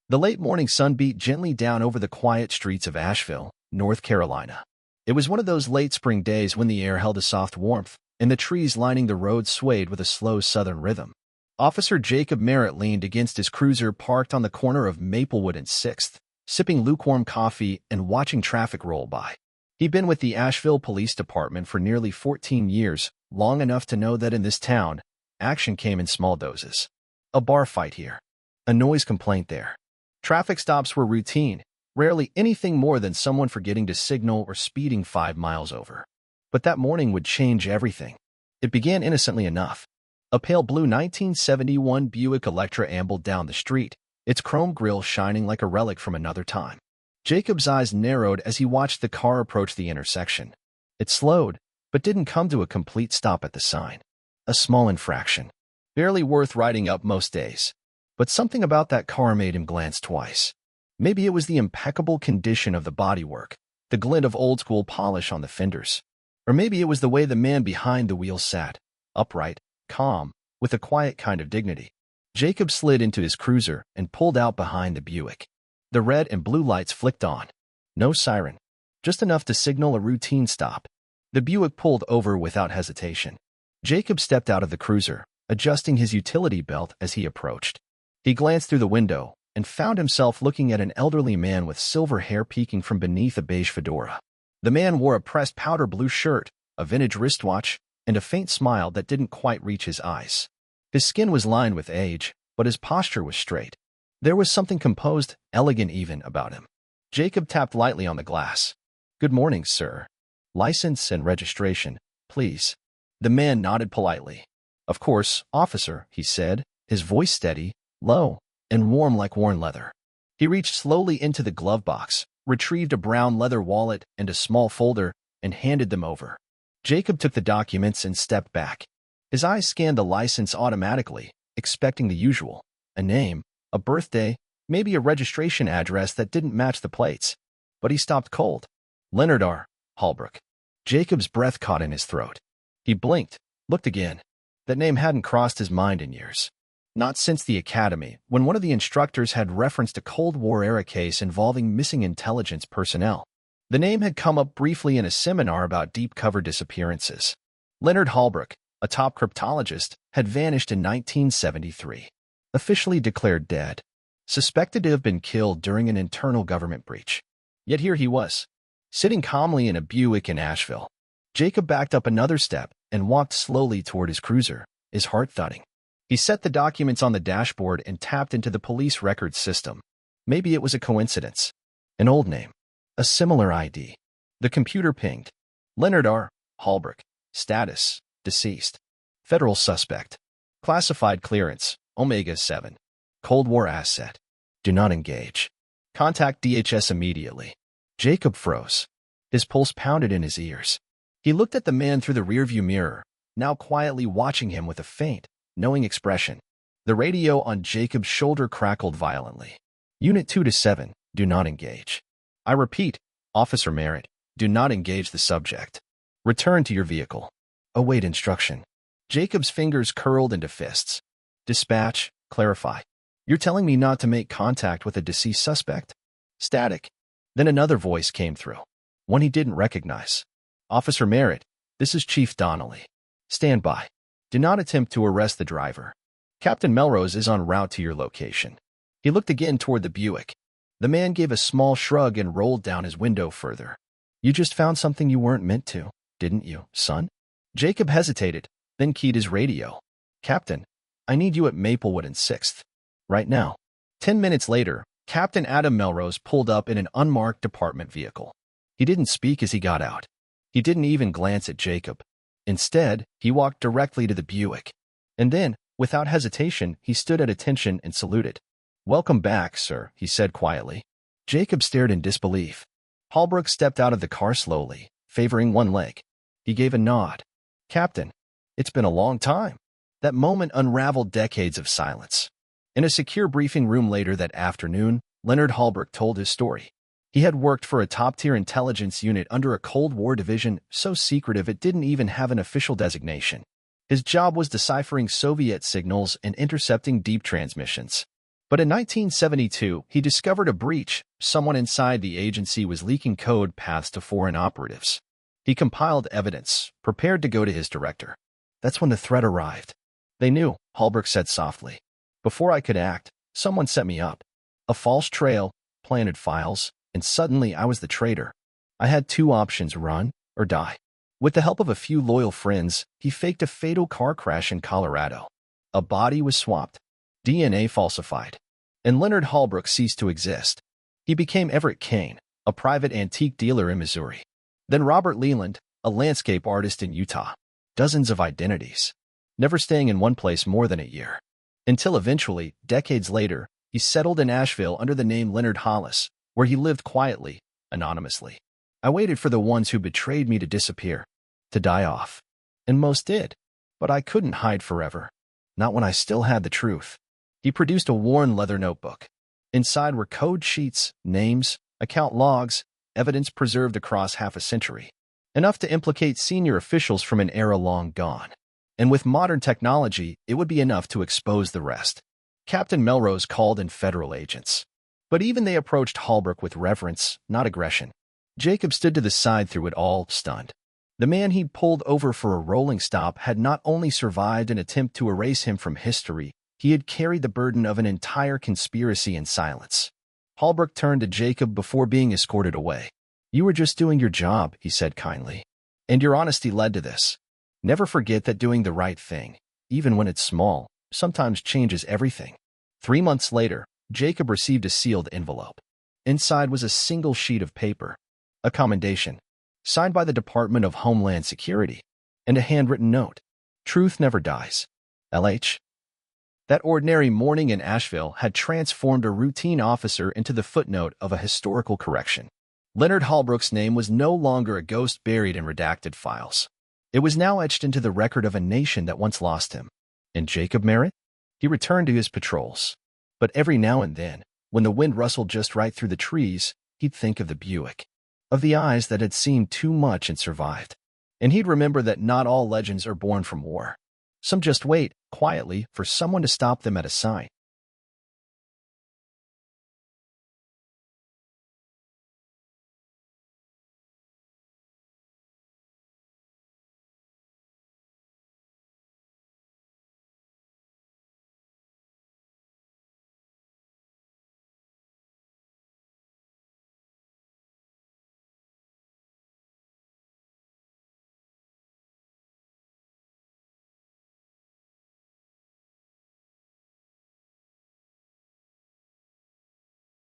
The late morning sun beat gently down over the quiet streets of Asheville, North Carolina. It was one of those late spring days when the air held a soft warmth, and the trees lining the road swayed with a slow southern rhythm. Officer Jacob Merritt leaned against his cruiser parked on the corner of Maplewood and 6th, sipping lukewarm coffee and watching traffic roll by. He'd been with the Asheville Police Department for nearly 14 years, long enough to know that in this town, action came in small doses. A bar fight here. A noise complaint there. Traffic stops were routine, rarely anything more than someone forgetting to signal or speeding 5 miles over. But that morning would change everything. It began innocently enough. A pale blue 1971 Buick Electra ambled down the street, its chrome grille shining like a relic from another time. Jacob's eyes narrowed as he watched the car approach the intersection. It slowed, but didn't come to a complete stop at the sign. A small infraction. Barely worth writing up most days. But something about that car made him glance twice. Maybe it was the impeccable condition of the bodywork, the glint of old-school polish on the fenders. Or maybe it was the way the man behind the wheel sat, upright, calm, with a quiet kind of dignity. Jacob slid into his cruiser and pulled out behind the Buick. The red and blue lights flicked on. No siren. Just enough to signal a routine stop. The Buick pulled over without hesitation. Jacob stepped out of the cruiser, adjusting his utility belt as he approached. He glanced through the window and found himself looking at an elderly man with silver hair peeking from beneath a beige fedora. The man wore a pressed powder blue shirt, a vintage wristwatch, and a faint smile that didn't quite reach his eyes. His skin was lined with age, but his posture was straight. There was something composed, elegant even, about him. Jacob tapped lightly on the glass. "Good morning, sir. License and registration, please." The man nodded politely. "Of course, officer," he said, his voice steady, low, and warm like worn leather. He reached slowly into the glove box, retrieved a brown leather wallet and a small folder, and handed them over. Jacob took the documents and stepped back. His eyes scanned the license automatically, expecting the usual. A name, a birthday, maybe a registration address that didn't match the plates. But he stopped cold. Leonard R. Holbrook. Jacob's breath caught in his throat. He blinked, looked again. That name hadn't crossed his mind in years. Not since the academy, when one of the instructors had referenced a Cold War-era case involving missing intelligence personnel. The name had come up briefly in a seminar about deep-cover disappearances. Leonard Holbrook, a top cryptologist, had vanished in 1973. Officially declared dead. Suspected to have been killed during an internal government breach. Yet here he was, sitting calmly in a Buick in Asheville. Jacob backed up another step and walked slowly toward his cruiser, his heart thudding. He set the documents on the dashboard and tapped into the police records system. Maybe it was a coincidence. An old name. A similar ID. The computer pinged. Leonard R. Holbrook. Status: deceased. Federal suspect. Classified clearance: Omega 7. Cold War asset. Do not engage. Contact DHS immediately. Jacob froze. His pulse pounded in his ears. He looked at the man through the rearview mirror, now quietly watching him with a faint, knowing expression. The radio on Jacob's shoulder crackled violently. Unit 2 to 7, do not engage. I repeat, Officer Merritt, do not engage the subject. Return to your vehicle. Await instruction. Jacob's fingers curled into fists. Dispatch, clarify. You're telling me not to make contact with a deceased suspect? Static. Then another voice came through. One he didn't recognize. Officer Merritt, this is Chief Donnelly. Stand by. Do not attempt to arrest the driver. Captain Melrose is en route to your location. He looked again toward the Buick. The man gave a small shrug and rolled down his window further. You just found something you weren't meant to, didn't you, son? Jacob hesitated, then keyed his radio. Captain, I need you at Maplewood and 6th. Right now. 10 minutes later, Captain Adam Melrose pulled up in an unmarked department vehicle. He didn't speak as he got out. He didn't even glance at Jacob. Instead, he walked directly to the Buick. And then, without hesitation, he stood at attention and saluted. Welcome back, sir, he said quietly. Jacob stared in disbelief. Holbrook stepped out of the car slowly, favoring one leg. He gave a nod. Captain, it's been a long time. That moment unraveled decades of silence. In a secure briefing room later that afternoon, Leonard Holbrook told his story. He had worked for a top-tier intelligence unit under a Cold War division so secretive it didn't even have an official designation. His job was deciphering Soviet signals and intercepting deep transmissions. But in 1972, he discovered a breach. Someone inside the agency was leaking code paths to foreign operatives. He compiled evidence, prepared to go to his director. That's when the threat arrived. They knew, Holbrook said softly. Before I could act, someone set me up. A false trail, planted files, and suddenly I was the traitor. I had two options: run or die. With the help of a few loyal friends, he faked a fatal car crash in Colorado. A body was swapped, DNA falsified, and Leonard Holbrook ceased to exist. He became Everett Kane, a private antique dealer in Missouri. Then Robert Leland, a landscape artist in Utah. Dozens of identities, never staying in one place more than a year. Until eventually, decades later, he settled in Asheville under the name Leonard Hollis, where he lived quietly, anonymously. I waited for the ones who betrayed me to disappear, to die off. And most did. But I couldn't hide forever. Not when I still had the truth. He produced a worn leather notebook. Inside were code sheets, names, account logs, evidence preserved across half a century. Enough to implicate senior officials from an era long gone. And with modern technology, it would be enough to expose the rest. Captain Melrose called in federal agents. But even they approached Holbrook with reverence, not aggression. Jacob stood to the side through it all, stunned. The man he'd pulled over for a rolling stop had not only survived an attempt to erase him from history, he had carried the burden of an entire conspiracy in silence. Holbrook turned to Jacob before being escorted away. You were just doing your job, he said kindly. And your honesty led to this. Never forget that doing the right thing, even when it's small, sometimes changes everything. 3 months later, Jacob received a sealed envelope. Inside was a single sheet of paper, a commendation, signed by the Department of Homeland Security, and a handwritten note. Truth never dies. LH. That ordinary morning in Asheville had transformed a routine officer into the footnote of a historical correction. Leonard Holbrook's name was no longer a ghost buried in redacted files. It was now etched into the record of a nation that once lost him. And Jacob Merritt? He returned to his patrols. But every now and then, when the wind rustled just right through the trees, he'd think of the Buick, of the eyes that had seen too much and survived. And he'd remember that not all legends are born from war. Some just wait, quietly, for someone to stop them at a sign.